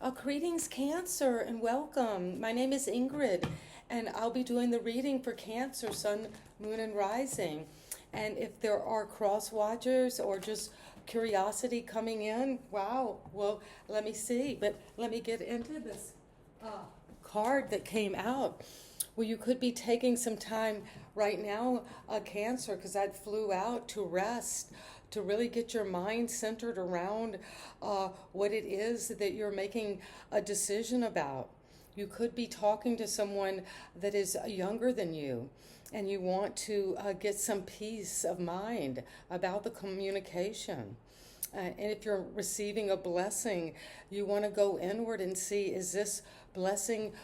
Greetings, Cancer, and welcome. My name is Ingrid, and I'll be doing the reading for Cancer, Sun, Moon, and Rising. And if there are cross watchers or just curiosity coming in, wow, well, let me see. But let me get into this uh, card that came out. Well, you could be taking some time right now, Cancer, because I flew out to rest, to really get your mind centered around what it is that you're making a decision about. You could be talking to someone that is younger than you, and you want to get some peace of mind about the communication. And if you're receiving a blessing, you want to go inward and see, is this blessing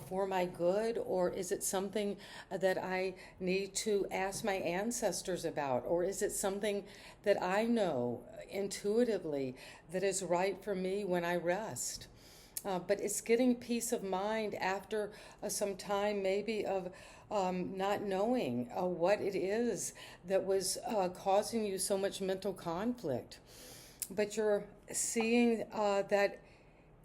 for my good, or is it something that I need to ask my ancestors about, or is it something that I know intuitively that is right for me when I rest? But it's getting peace of mind after some time maybe of not knowing what it is that was causing you so much mental conflict. But you're seeing that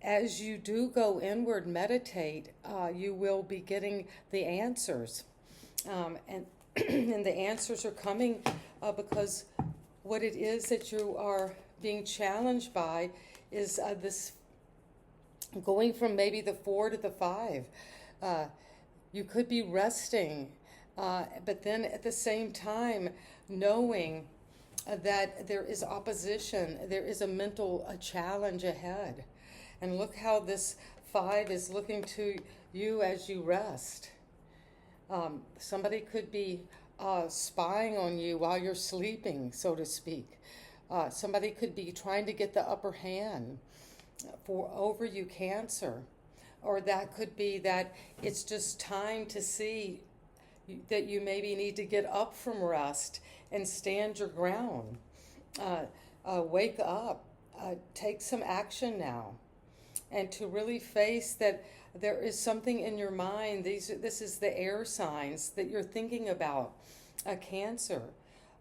as you do go inward, meditate, you will be getting the answers. And, and the answers are coming because what it is that you are being challenged by is this going from maybe the 4 to the 5. You could be resting, but then at the same time knowing that there is opposition, there is a mental challenge ahead. And look how this 5 is looking to you as you rest. Somebody could be spying on you while you're sleeping, so to speak. Somebody could be trying to get the upper hand over you, Cancer. Or that could be that it's just time to see that you maybe need to get up from rest and stand your ground. Wake up. Take some action now. And to really face that there is something in your mind. This is the air signs that you're thinking about, Cancer.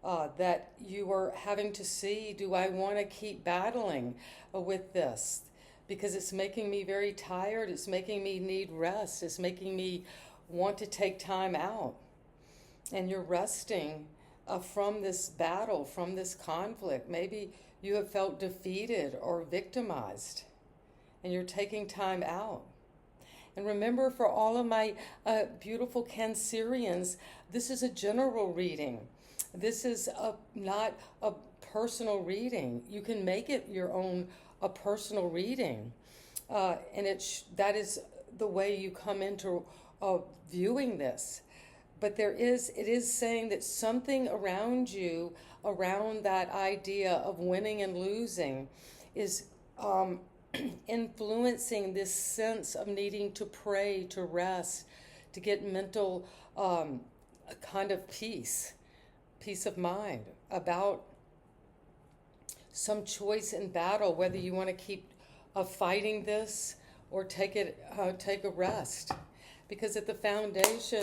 That you are having to see, do I want to keep battling with this? Because it's making me very tired. It's making me need rest. It's making me want to take time out. And you're resting from this battle, from this conflict. Maybe you have felt defeated or victimized, and you're taking time out. And remember, for all of my beautiful Cancerians, this is a general reading. This is not a personal reading. You can make it your own a personal reading, and that is the way you come into viewing this. But it is saying that something around you, around that idea of winning and losing, is influencing this sense of needing to pray, to rest, to get mental kind of peace of mind about some choice in battle, whether you want to keep fighting this or take a rest. Because at the foundation,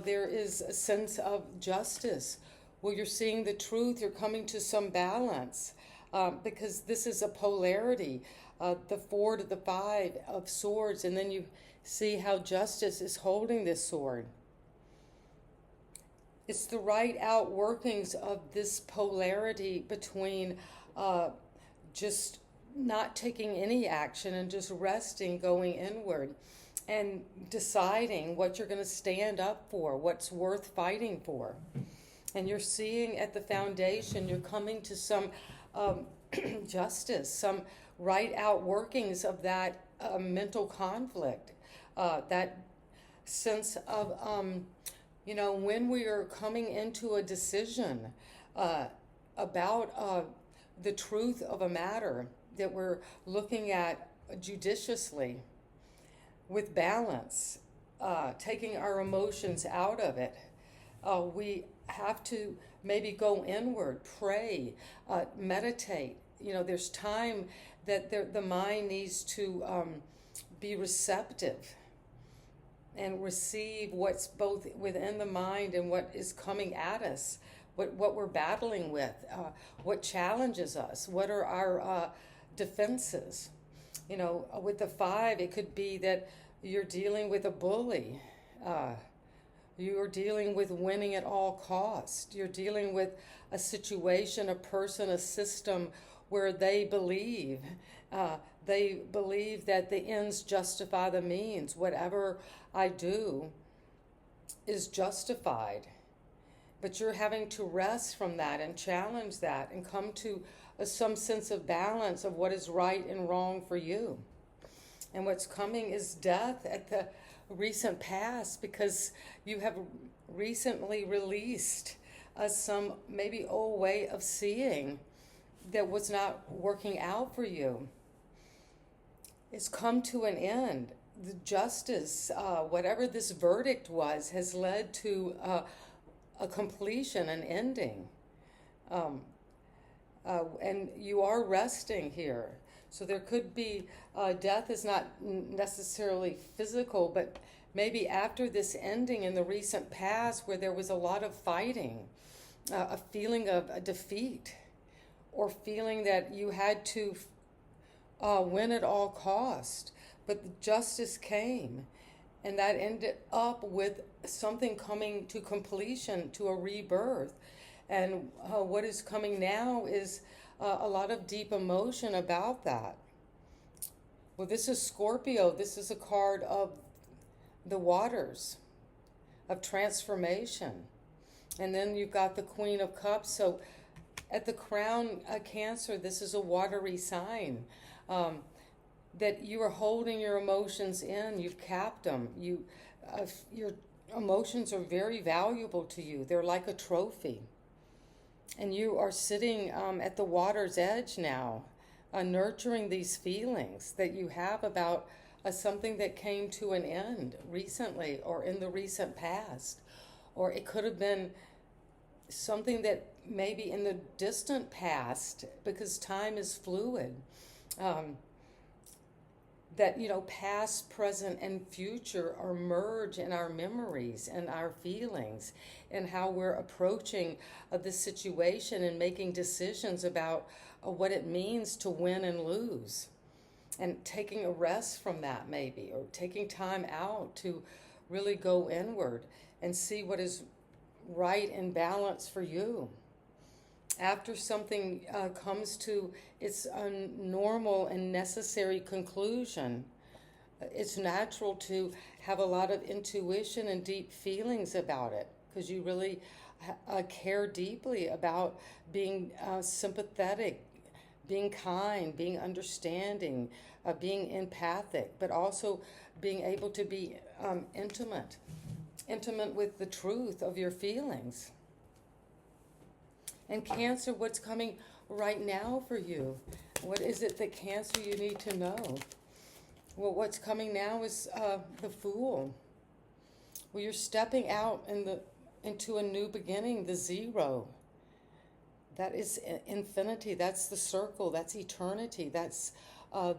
there is a sense of justice. Well, you're seeing the truth, you're coming to some balance, because this is a polarity, the 4 to the 5 of swords, and then you see how justice is holding this sword. It's the right outworkings of this polarity between just not taking any action and just resting, going inward, and deciding what you're going to stand up for, what's worth fighting for. And you're seeing at the foundation, you're coming to some justice, some right outworkings of that mental conflict, that sense of, when we are coming into a decision about the truth of a matter that we're looking at judiciously, with balance, taking our emotions out of it. We have to maybe go inward, pray, meditate. There's time that the mind needs to be receptive and receive what's both within the mind and what is coming at us, what we're battling with, what challenges us, what are our defenses. With the 5, it could be that you're dealing with a bully. Uh, you're dealing with winning at all cost. You're dealing with a situation, a person, a system where uh, they believe that the ends justify the means. Whatever I do is justified. But you're having to rest from that and challenge that and come to some sense of balance of what is right and wrong for you. And what's coming is death at the recent past, because you have recently released some maybe old way of seeing that was not working out for you. It's come to an end. The justice, whatever this verdict was, has led to a completion, an ending. And you are resting here. So there could be, death is not necessarily physical, but maybe after this ending in the recent past where there was a lot of fighting, a feeling of a defeat, or feeling that you had to win at all cost, but the justice came, and that ended up with something coming to completion, to a rebirth. And what is coming now is a lot of deep emotion about that. Well, this is Scorpio. This is a card of the waters, of transformation. And then you've got the Queen of Cups. So at the crown, Cancer, this is a watery sign. That you are holding your emotions in. You've capped them. Your emotions are very valuable to you. They're like a trophy. And you are sitting at the water's edge now, nurturing these feelings that you have about something that came to an end recently or in the recent past. Or it could have been something that maybe in the distant past, because time is fluid, that, past, present, and future are merged in our memories and our feelings and how we're approaching this situation and making decisions about what it means to win and lose. And taking a rest from that maybe, or taking time out to really go inward and see what is right and balanced for you. After something comes to its normal and necessary conclusion, it's natural to have a lot of intuition and deep feelings about it, because you really care deeply about being sympathetic, being kind, being understanding, being empathic, but also being able to be intimate with the truth of your feelings. And Cancer, what's coming right now for you? What is it that, Cancer, you need to know? Well, what's coming now is the Fool. Well, you're stepping out into a new beginning, the 0. That is infinity. That's the circle. That's eternity. That's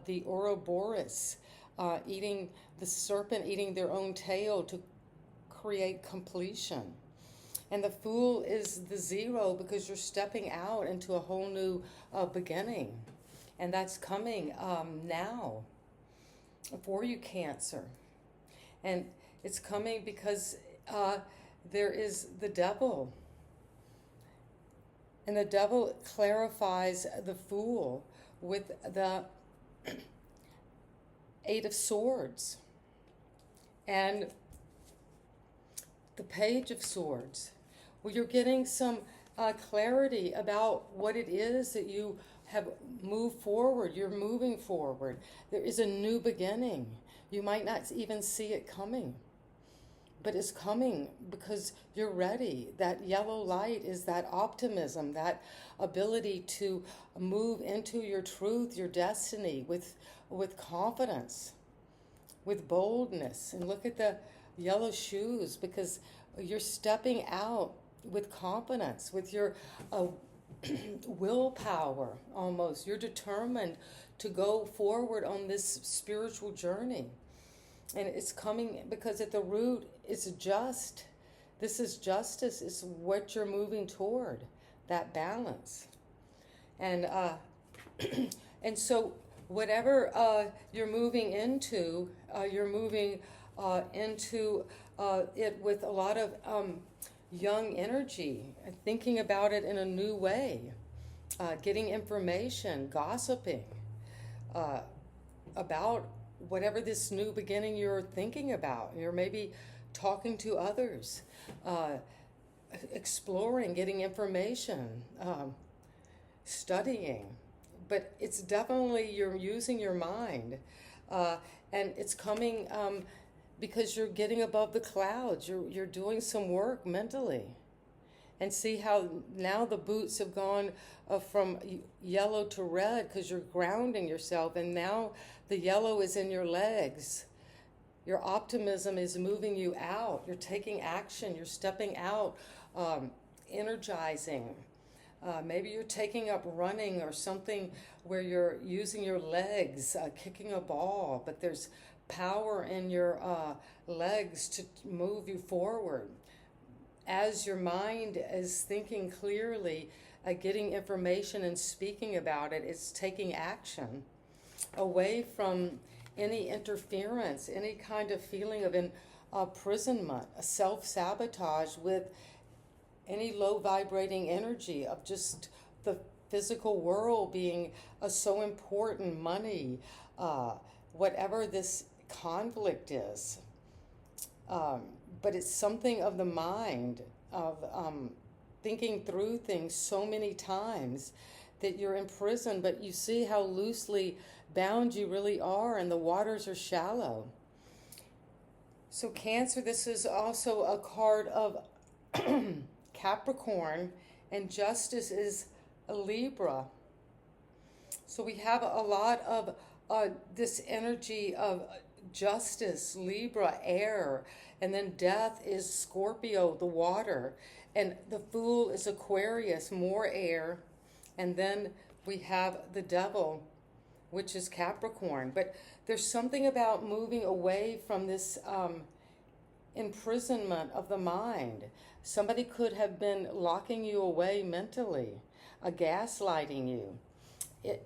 the Ouroboros, the serpent eating their own tail to create completion. And the Fool is the 0 because you're stepping out into a whole new beginning. And that's coming now for you, Cancer. And it's coming because there is the Devil. And the Devil clarifies the Fool with the 8 of Swords and the Page of Swords. Well, you're getting some clarity about what it is that you have moved forward. You're moving forward. There is a new beginning. You might not even see it coming, but it's coming because you're ready. That yellow light is that optimism, that ability to move into your truth, your destiny with confidence, with boldness. And look at the yellow shoes, because you're stepping out with confidence, with your willpower almost. You're determined to go forward on this spiritual journey. And it's coming because at the root, it's just. This is justice. It's what you're moving toward, that balance. And and so whatever you're moving into, you're moving into it with a lot of young energy, thinking about it in a new way, getting information, gossiping about whatever this new beginning you're thinking about. You're maybe talking to others, exploring, getting information, studying. But it's definitely you're using your mind, and it's coming because you're getting above the clouds. You're doing some work mentally, and see how now the boots have gone from yellow to red because you're grounding yourself, and now the yellow is in your legs. Your optimism is moving you out. You're taking action. You're stepping out, energizing. Maybe you're taking up running or something where you're using your legs, kicking a ball, but there's power in your legs to move you forward. As your mind is thinking clearly, getting information and speaking about it, it's taking action away from any interference, any kind of feeling of imprisonment, self-sabotage with any low vibrating energy of just the physical world being so important, money, whatever this conflict is. But it's something of the mind, of thinking through things so many times that you're imprisoned, but you see how loosely bound you really are, and the waters are shallow. So Cancer, this is also a card of Capricorn, and Justice is a Libra. So we have a lot of this energy of Justice, Libra, air, and then Death is Scorpio, the water, and the Fool is Aquarius, more air, and then we have the Devil, which is Capricorn. But there's something about moving away from this imprisonment of the mind. Somebody could have been locking you away mentally, gaslighting you.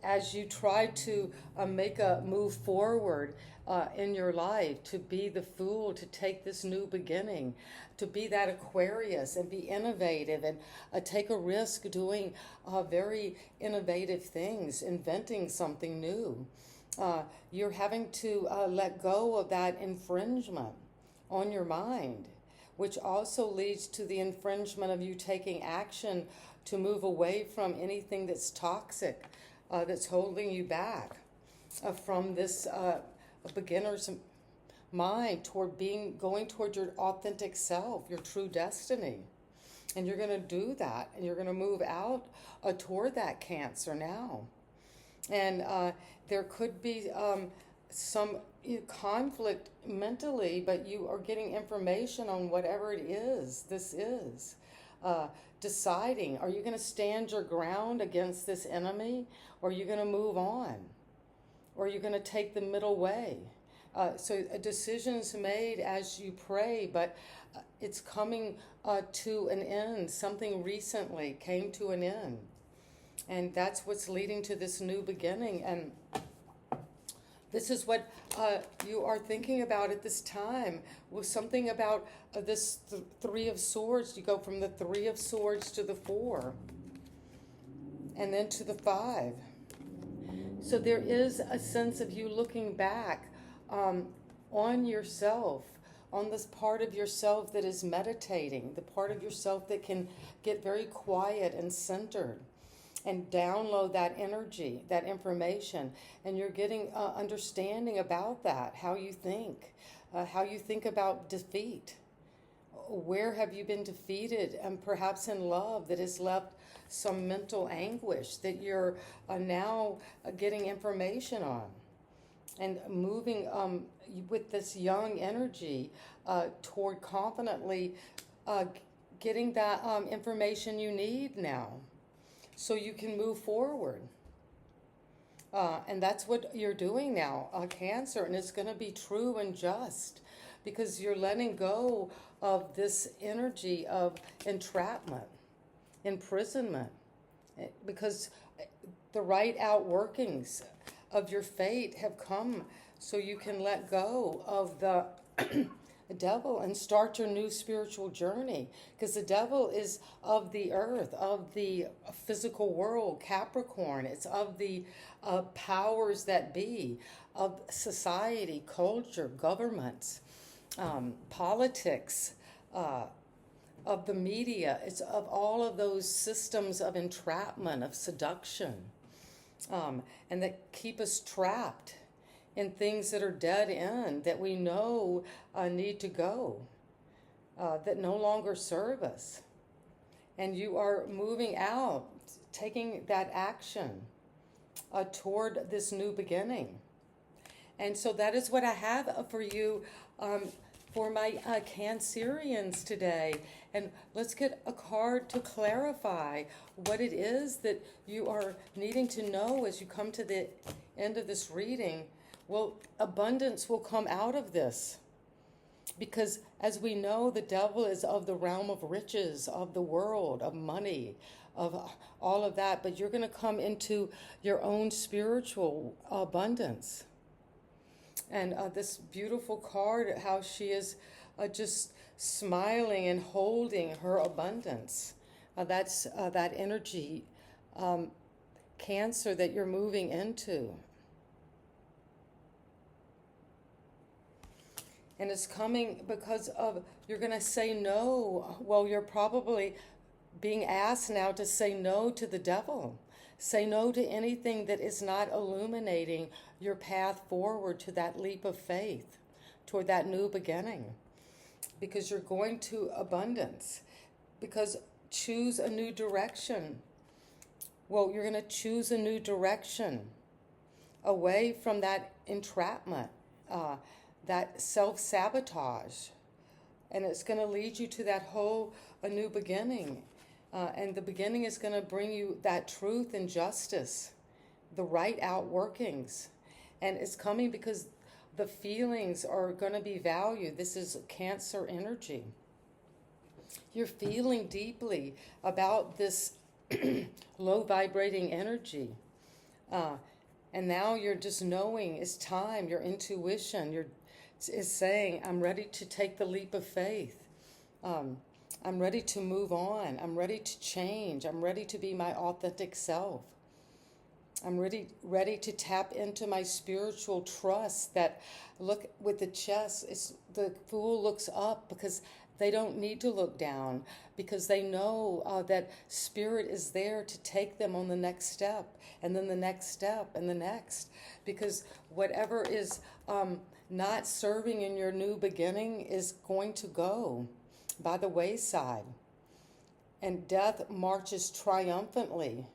As you try to make a move forward in your life, to be the Fool, to take this new beginning, to be that Aquarius and be innovative and take a risk doing very innovative things, inventing something new. You're having to let go of that infringement on your mind, which also leads to the infringement of you taking action to move away from anything that's toxic, that's holding you back from this beginner's mind toward going toward your authentic self, your true destiny. And you're going to do that, and you're going to move out toward that, Cancer, now. And there could be some conflict mentally, but you are getting information on whatever it is this is. Deciding, are you going to stand your ground against this enemy, or are you going to move on? Or are you going to take the middle way? So a decision's made as you pray, but it's coming to an end. Something recently came to an end. And that's what's leading to this new beginning. And this is what you are thinking about at this time. Was something about this Three of Swords. You go from the Three of Swords to the Four, and then to the Five. So there is a sense of you looking back on yourself, on this part of yourself that is meditating, the part of yourself that can get very quiet and centered and download that energy, that information, and you're getting understanding about that, how you think about defeat. Where have you been defeated, and perhaps in love, that has left some mental anguish that you're now getting information on, and moving with this young energy toward confidently getting that information you need now, so you can move forward. And that's what you're doing now, Cancer, and it's going to be true and just, because you're letting go of this energy of entrapment, imprisonment, because the right outworkings of your fate have come, so you can let go of the devil and start your new spiritual journey. Because the devil is of the earth, of the physical world, Capricorn. It's of the powers that be, of society, culture, governments, politics, of the media. It's of all of those systems of entrapment, of seduction, and that keep us trapped in things that are dead end, that we know need to go, that no longer serve us. And you are moving out, taking that action toward this new beginning. And so that is what I have for you for my Cancerians today. And let's get a card to clarify what it is that you are needing to know as you come to the end of this reading. Well, abundance will come out of this. Because as we know, the devil is of the realm of riches, of the world, of money, of all of that. But you're going to come into your own spiritual abundance. And this beautiful card, how she is just smiling and holding her abundance. That's that energy, Cancer, that you're moving into. And it's coming because of, you're going to say no. Well, you're probably being asked now to say no to the devil. Say no to anything that is not illuminating your path forward to that leap of faith, toward that new beginning. Because you're going to abundance. Because choose a new direction. Well, you're going to choose a new direction away from that entrapment, that self-sabotage. And it's going to lead you to that whole, a new beginning. And the beginning is going to bring you that truth and justice, the right outworkings. And it's coming because the feelings are going to be valued. This is Cancer energy. You're feeling deeply about this low vibrating energy. And now you're just knowing it's time. Your intuition is saying, I'm ready to take the leap of faith. I'm ready to move on. I'm ready to change. I'm ready to be my authentic self. I'm ready to tap into my spiritual trust. That, look, with the chest, the Fool looks up because they don't need to look down, because they know that Spirit is there to take them on the next step, and then the next step, and the next. Because whatever is not serving in your new beginning is going to go by the wayside. And death marches triumphantly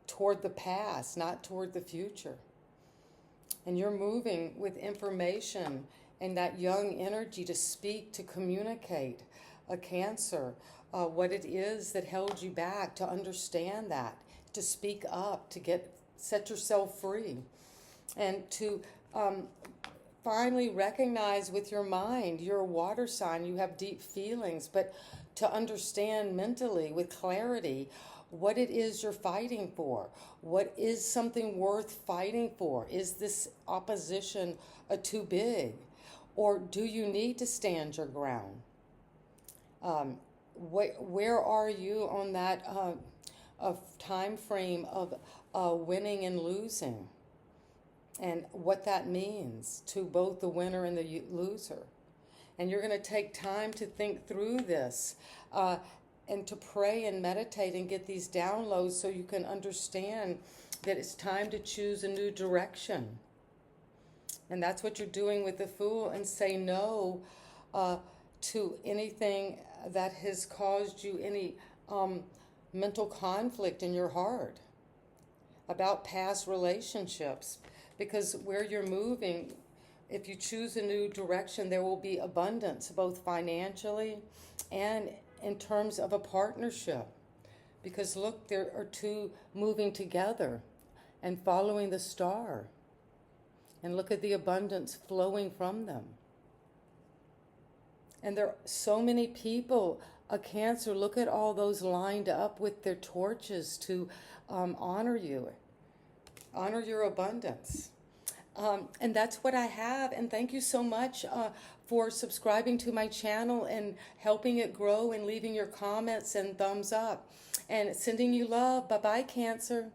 toward the past, not toward the future. And you're moving with information and that young energy to speak, to communicate, a Cancer, what it is that held you back, to understand that, to speak up, to set yourself free, and to finally recognize with your mind, you're a water sign, you have deep feelings, but to understand mentally with clarity what it is you're fighting for. What is something worth fighting for? Is this opposition too big? Or do you need to stand your ground? Where are you on that time frame of winning and losing? And what that means to both the winner and the loser. And you're going to take time to think through this and to pray and meditate and get these downloads so you can understand that it's time to choose a new direction. And that's what you're doing with the Fool, and say no to anything that has caused you any mental conflict in your heart about past relationships. Because where you're moving, if you choose a new direction, there will be abundance, both financially and in terms of a partnership. Because look, there are two moving together and following the star. And look at the abundance flowing from them. And there are so many people, a Cancer, look at all those lined up with their torches to honor you. honor your abundance. And that's what I have. And thank you so much for subscribing to my channel and helping it grow and leaving your comments and thumbs up. And sending you love. Bye-bye, Cancer.